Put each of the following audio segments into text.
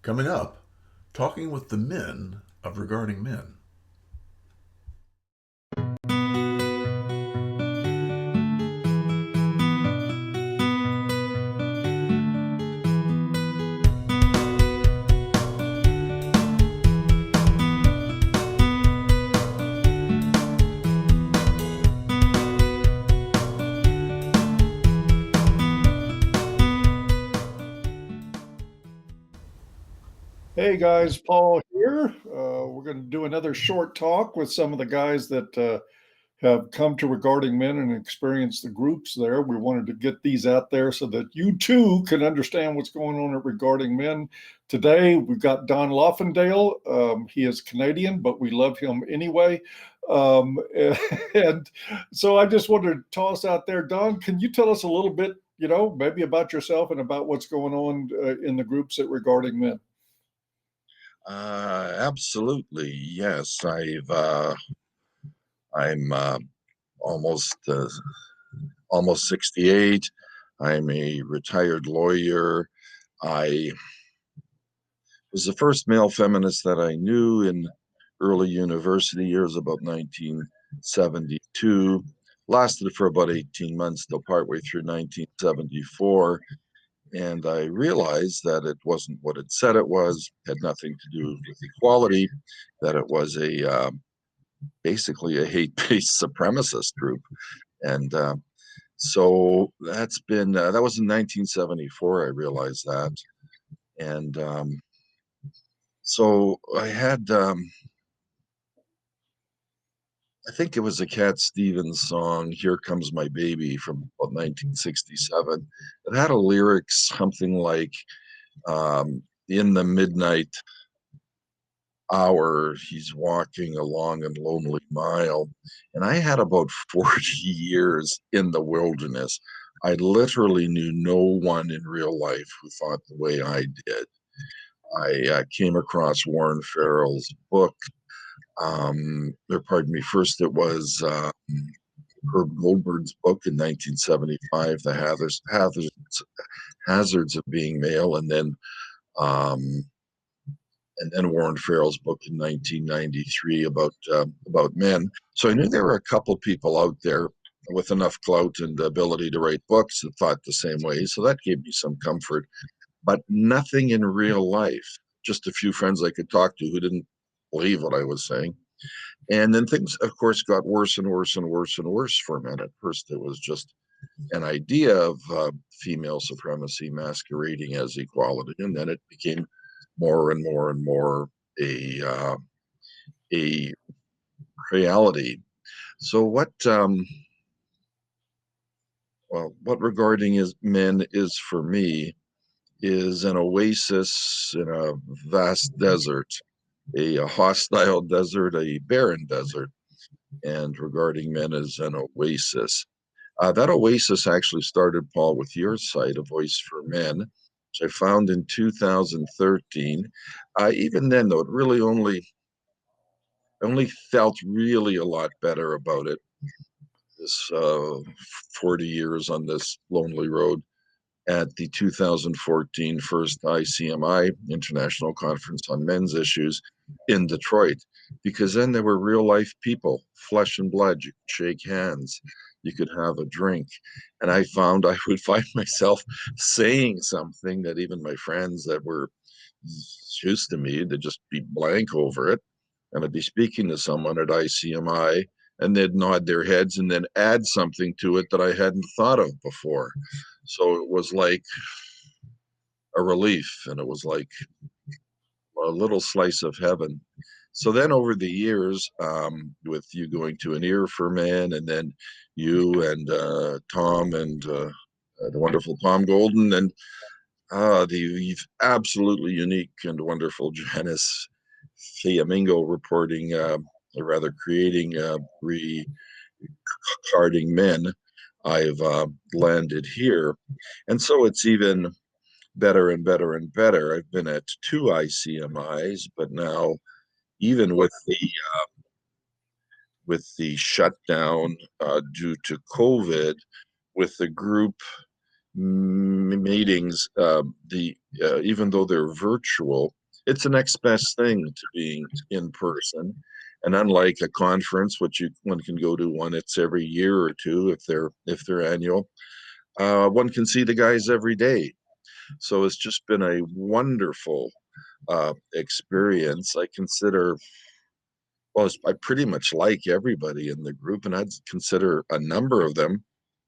Coming up, talking with the men of Regarding Men. Hey guys, Paul here. We're going to do another short talk with some of the guys that have come to Regarding Men and experienced the groups there. We wanted to get these out there so that you too can understand what's going on at Regarding Men. Today we've got Don Laufendale. He is Canadian, but we love him anyway. Um, and so I just wanted to toss out there, Don, can you tell us a little bit, maybe about yourself and about what's going on in the groups at Regarding Men? Absolutely, yes. I'm almost almost 68. I'm a retired lawyer. I was the first male feminist that I knew in early university years, about 1972. Lasted for about 18 months till partway through 1974. And I realized that it wasn't what it said it was, had nothing to do with equality, that it was basically a hate-based supremacist group. And so that was in 1974, I realized that. And so I think it was a Cat Stevens song, Here Comes My Baby, from about 1967. It had a lyric something like, in the midnight hour, he's walking a long and lonely mile. And I had about 40 years in the wilderness. I literally knew no one in real life who thought the way I did. I came across Warren Farrell's book. First it was Herb Goldberg's book in 1975, Hazards of Being Male, um, and then Warren Farrell's book in 1993 about men. So I knew there were a couple people out there with enough clout and ability to write books that thought the same way. So that gave me some comfort, but nothing in real life. Just a few friends I could talk to who didn't believe what I was saying. And then things, of course, got worse and worse and worse and worse for men. At first, it was just an idea of female supremacy masquerading as equality, and then it became more and more and more a reality. So what regarding is men is for me is an oasis in a vast desert, a hostile desert, a barren desert, and regarding men as an oasis. That oasis actually started, Paul, with your site, A Voice for Men, which I found in 2013. Even then, though, it really only felt really a lot better about it. This 40 years on this lonely road at the 2014 first ICMI International Conference on Men's Issues in Detroit, because then there were real life people, flesh and blood. You could shake hands, you could have a drink. And I found I would find myself saying something that even my friends that were used to me, they'd just be blank over it. And I'd be speaking to someone at ICMI and they'd nod their heads and then add something to it that I hadn't thought of before. So it was like a relief, and it was like a little slice of heaven. So then over the years, with you going to An Ear for Men, and then you and Tom and the wonderful Tom Golden, and the absolutely unique and wonderful Janice Fiamingo reporting, or rather creating Regarding Men, I've landed here. And so it's even better and better and better. I've been at two ICMIs, but now even with the shutdown due to COVID, with the group meetings, even though they're virtual, it's the next best thing to being in person. And unlike a conference, which one can go to it's every year or two if they're annual, one can see the guys every day. So it's just been a wonderful experience. I pretty much like everybody in the group, and I'd consider a number of them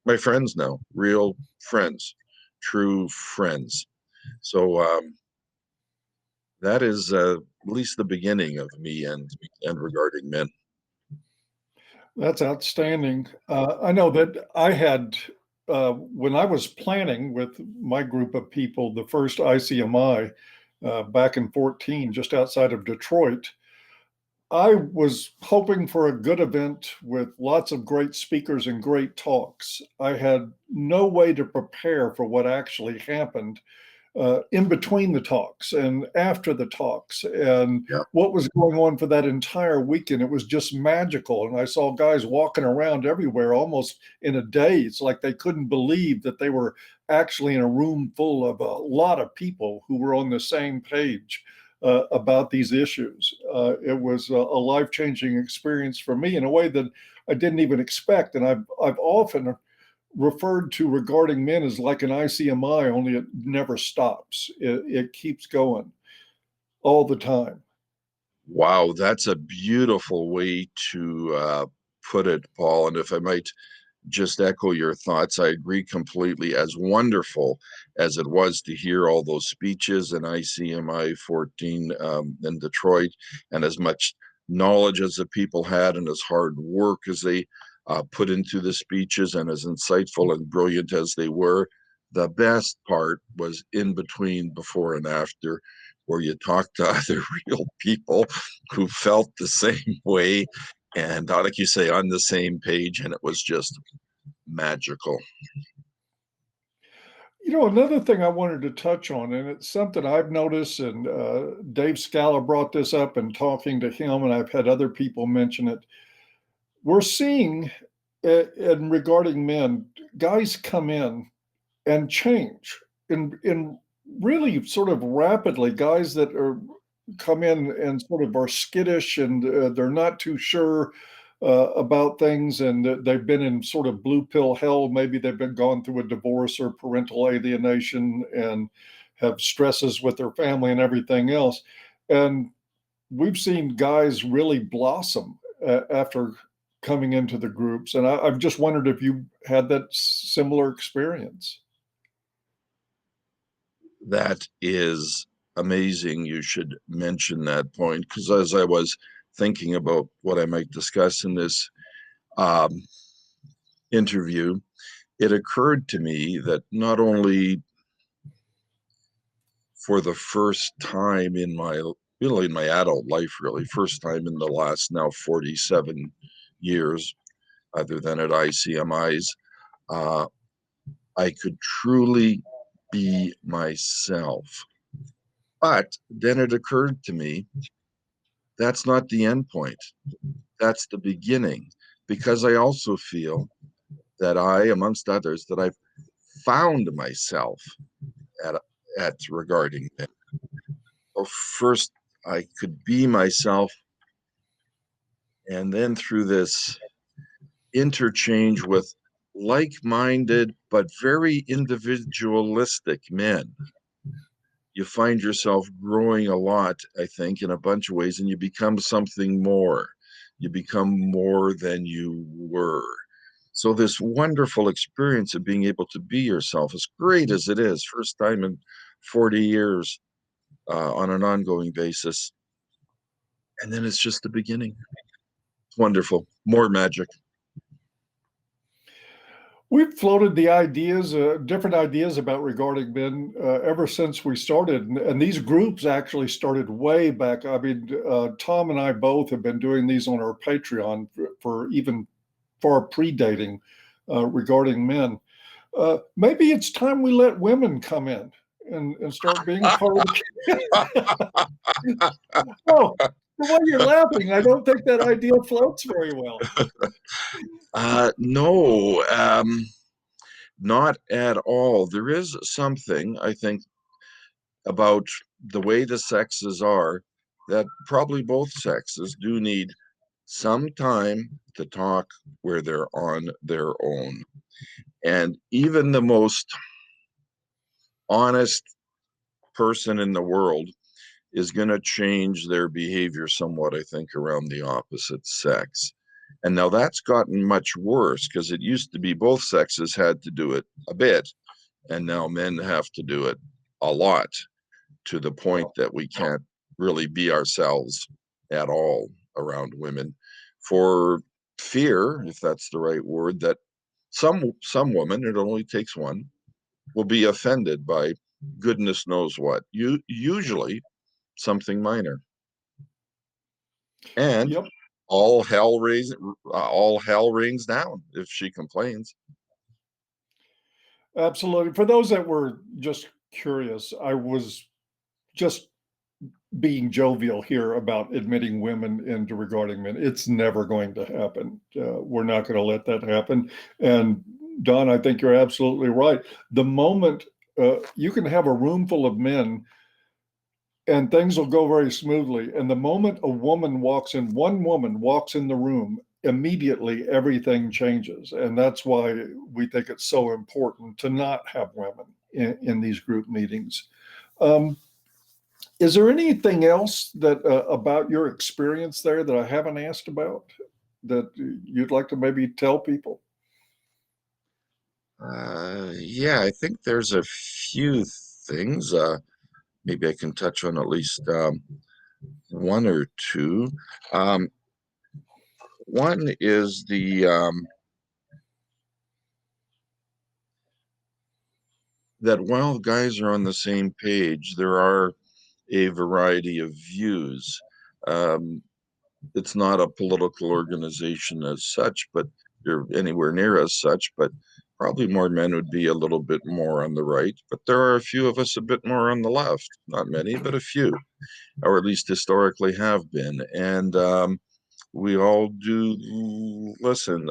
my friends now, real friends, true friends. So that is at least the beginning of me and regarding men. That's outstanding. I know that I had, when I was planning with my group of people, the first ICMI back in 14, just outside of Detroit, I was hoping for a good event with lots of great speakers and great talks. I had no way to prepare for what actually happened in between the talks and after the talks and Yeah. what was going on for that entire weekend. It was just magical. And I saw guys walking around everywhere almost in a daze, like they couldn't believe that they were actually in a room full of a lot of people who were on the same page about these issues. It was a life-changing experience for me in a way that I didn't even expect. And I've often referred to regarding men as like an ICMI, only it never stops. It keeps going all the time. Wow, that's a beautiful way to put it, Paul. And if I might just echo your thoughts, I agree completely. As wonderful as it was to hear all those speeches in ICMI 14 in Detroit, and as much knowledge as the people had, and as hard work as they put into the speeches, and as insightful and brilliant as they were, the best part was in between, before and after, where you talk to other real people who felt the same way and, like you say, on the same page, and it was just magical. You know, another thing I wanted to touch on, and it's something I've noticed, and Dave Scala brought this up in talking to him, and I've had other people mention it. We're seeing, in regarding men, guys come in and change in really sort of rapidly. Guys that are come in and sort of are skittish and they're not too sure about things, and they've been in sort of blue pill hell. Maybe they've been gone through a divorce or parental alienation and have stresses with their family and everything else. And we've seen guys really blossom after coming into the groups. And I've just wondered if you had that similar experience. That is amazing. You should mention that point, because as I was thinking about what I might discuss in this um, interview, it occurred to me that not only for the first time in my adult life, really first time in the last now 47 years, other than at ICMIs, uh, I could truly be myself. But then it occurred to me, that's not the end point. That's the beginning, because I also feel that I, amongst others, that I've found myself at regarding it. So first, I could be myself, and then through this interchange with like-minded but very individualistic men, you find yourself growing a lot, I think, in a bunch of ways, and you become something more. You become more than you were. So this wonderful experience of being able to be yourself, as great as it is, first time in 40 years on an ongoing basis. And then it's just the beginning. It's wonderful. More magic. We've floated the ideas, different ideas about regarding men ever since we started. And these groups actually started way back. I mean, Tom and I both have been doing these on our Patreon for even far predating regarding men. Maybe it's time we let women come in and start being part of the. Oh, the way you're laughing, I don't think that idea floats very well. No. Not at all. There is something, I think, about the way the sexes are that probably both sexes do need some time to talk where they're on their own. And even the most honest person in the world is going to change their behavior somewhat, I think, around the opposite sex. And now that's gotten much worse because it used to be both sexes had to do it a bit, and now men have to do it a lot, to the point that we can't really be ourselves at all around women for fear, if that's the right word, that some woman, it only takes one, will be offended by goodness knows what. Usually something minor. And Yep, all hell rings down if she complains. absolutely. For those that were just curious, I was just being jovial here about admitting women into regarding men. It's never going to happen. We're not going to let that happen. And Don, I think you're absolutely right. The moment you can have a room full of men and things will go very smoothly. And the moment a woman walks in, one woman walks in the room, immediately everything changes. And that's why we think it's so important to not have women in these group meetings. Um, is there anything else that about your experience there that I haven't asked about that you'd like to maybe tell people? Yeah, I think there's a few things. Maybe I can touch on at least one or two. Um, One is that while guys are on the same page, there are a variety of views. Um, it's not a political organization as such, but you're anywhere near as such, but probably more men would be a little bit more on the right, but there are a few of us a bit more on the left. Not many, but a few, or at least historically have been. And we all do listen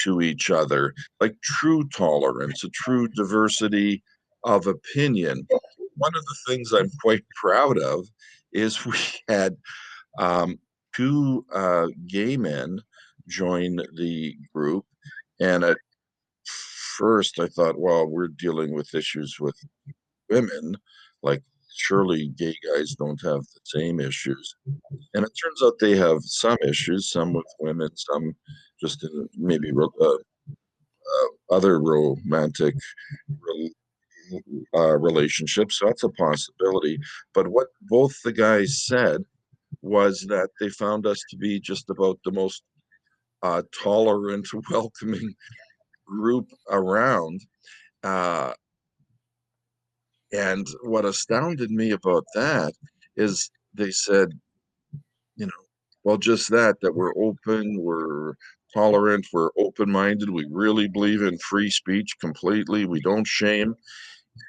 to each other, like true tolerance, a true diversity of opinion. One of the things I'm quite proud of is we had um, two gay men join the group. And at first, I thought, well, we're dealing with issues with women. Like, surely gay guys don't have the same issues. And it turns out they have some issues, some with women, some just in maybe other romantic relationships. So that's a possibility. But what both the guys said was that they found us to be just about the most tolerant, welcoming group around. Uh, and what astounded me about that is they said, you know, well, just that we're open, we're tolerant, we're open minded, we really believe in free speech completely, we don't shame.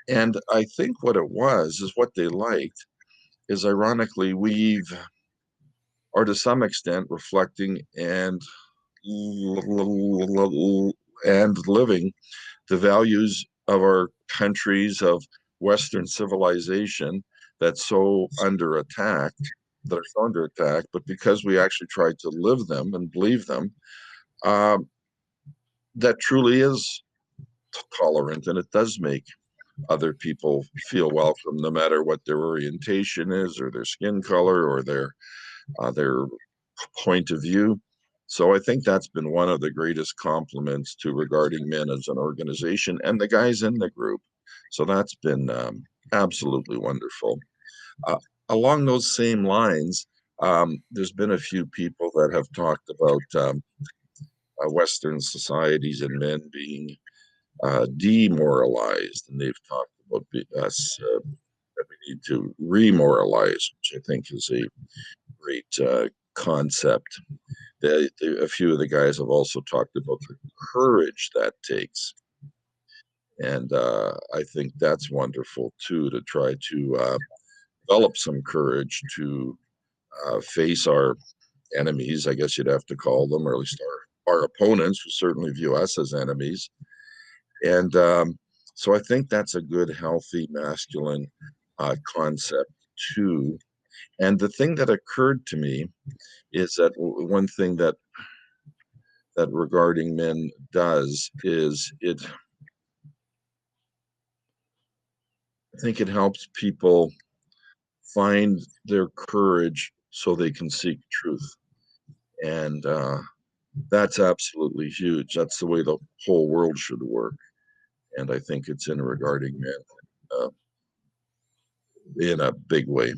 And I think what it was is what they liked is ironically, we've, or to some extent, reflecting and living the values of our countries of Western civilization that's so under attack, that are so under attack, but because we actually tried to live them and believe them, um, that truly is tolerant, and it does make other people feel welcome, no matter what their orientation is, or their skin color, or their point of view. So I think that's been one of the greatest compliments to Regarding Men as an organization and the guys in the group. So that's been absolutely wonderful. Uh, Along those same lines, there's been a few people that have talked about Western societies and men being demoralized, and they've talked about us that we need to remoralize, which I think is a great concept. A few of the guys have also talked about the courage that takes. And I think that's wonderful too, to try to develop some courage to face our enemies, I guess you'd have to call them, or at least our opponents, who certainly view us as enemies, And so I think that's a good, healthy, masculine concept too. And the thing that occurred to me is that one thing that regarding men does is I think it helps people find their courage so they can seek truth. And that's absolutely huge. That's the way the whole world should work. And I think it's in regarding men in a big way.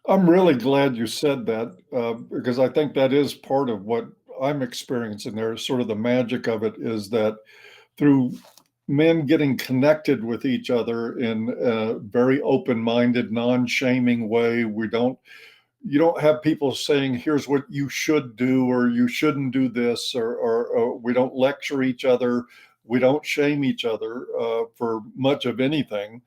I'm really glad you said that because I think that is part of what I'm experiencing there. Sort of the magic of it is that through men getting connected with each other in a very open-minded, non-shaming way, you don't have people saying, here's what you should do, or you shouldn't do this, or we don't lecture each other. We don't shame each other for much of anything.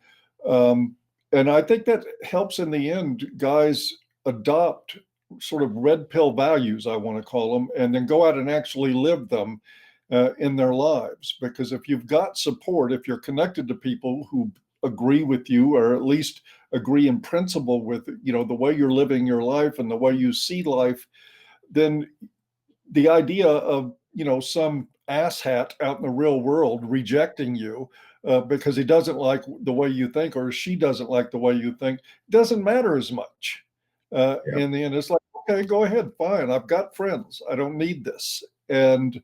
And I think that helps in the end, guys adopt sort of red pill values, I want to call them, and then go out and actually live them in their lives. Because if you've got support, if you're connected to people who agree with you, or at least agree in principle with, the way you're living your life and the way you see life, then the idea of, some asshat out in the real world rejecting you because he doesn't like the way you think, or she doesn't like the way you think, doesn't matter as much. Yeah. In the end, it's like, okay, go ahead, fine. I've got friends. I don't need this. And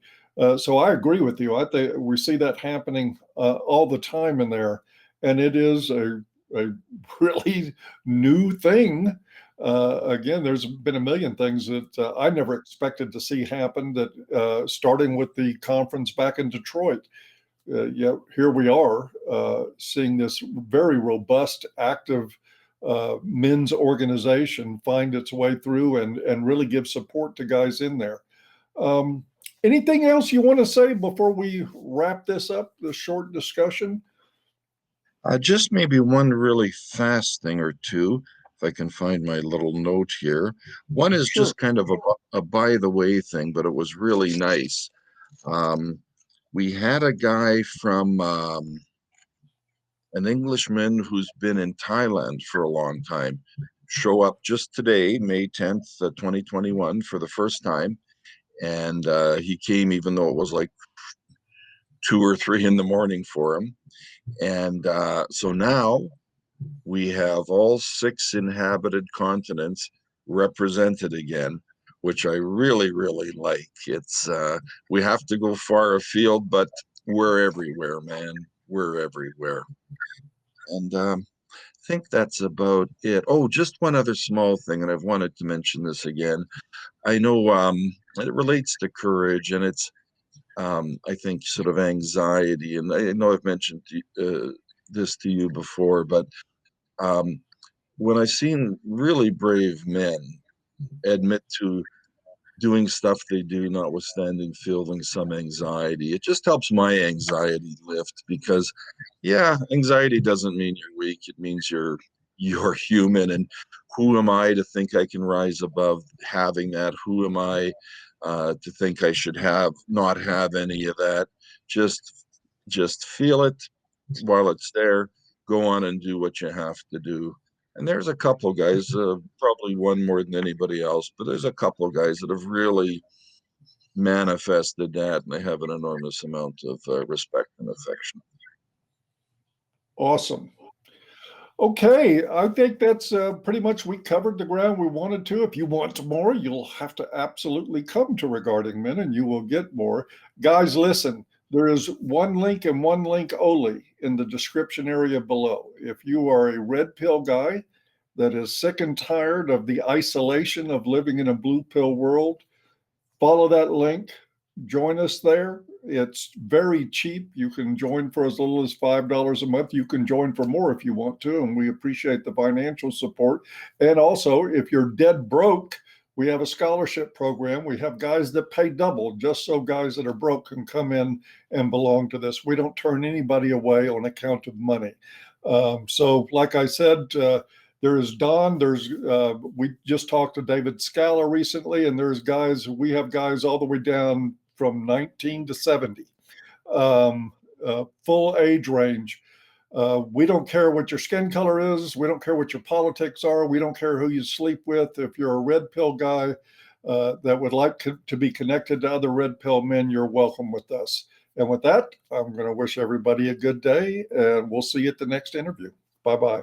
so I agree with you. I think we see that happening all the time in there. And it is a really new thing. Again, there's been a million things that I never expected to see happen, that starting with the conference back in Detroit. Yet here we are seeing this very robust, active men's organization find its way through and really give support to guys in there. Anything else you want to say before we wrap this up, this short discussion? Just maybe one really fast thing or two, if I can find my little note here. One is Sure. just kind of a by the way thing, but it was really nice. We had a guy from an Englishman who's been in Thailand for a long time show up just today, May 10th, 2021, for the first time. And he came even though it was like 2 or 3 in the morning for him. And so now we have all 6 inhabited continents represented again, which I really, really like. It's we have to go far afield, but we're everywhere, man. We're everywhere. And I think that's about it. Oh, just one other small thing, and I've wanted to mention this again. I know it relates to courage, and it's I think sort of anxiety. And I know I've mentioned this to you before, but when I've seen really brave men admit to doing stuff they do, notwithstanding feeling some anxiety, it just helps my anxiety lift because, yeah, anxiety doesn't mean you're weak. It means you're human. And who am I to think I can rise above having that? Who am I to think I should not have any of that? Just feel it while it's there. Go on and do what you have to do. And there's a couple of guys, probably one more than anybody else, but there's a couple of guys that have really manifested that, and they have an enormous amount of respect and affection. Awesome. Okay, I think that's pretty much, we covered the ground we wanted to. If you want more, you'll have to absolutely come to Regarding Men and you will get more. Guys, listen, there is one link and one link only in the description area below. If you are a red pill guy that is sick and tired of the isolation of living in a blue pill world, follow that link, join us there. It's very cheap. You can join for as little as $5 a month. You can join for more if you want to, and we appreciate the financial support. And also, if you're dead broke, we have a scholarship program. We have guys that pay double just so guys that are broke can come in and belong to this. We don't turn anybody away on account of money. So like I said, there is Don. We just talked to David Scala recently, and we have guys all the way down from 19 to 70. full age range. We don't care what your skin color is. We don't care what your politics are. We don't care who you sleep with. If you're a red pill guy that would like to be connected to other red pill men, you're welcome with us. And with that, I'm going to wish everybody a good day, and we'll see you at the next interview. Bye-bye.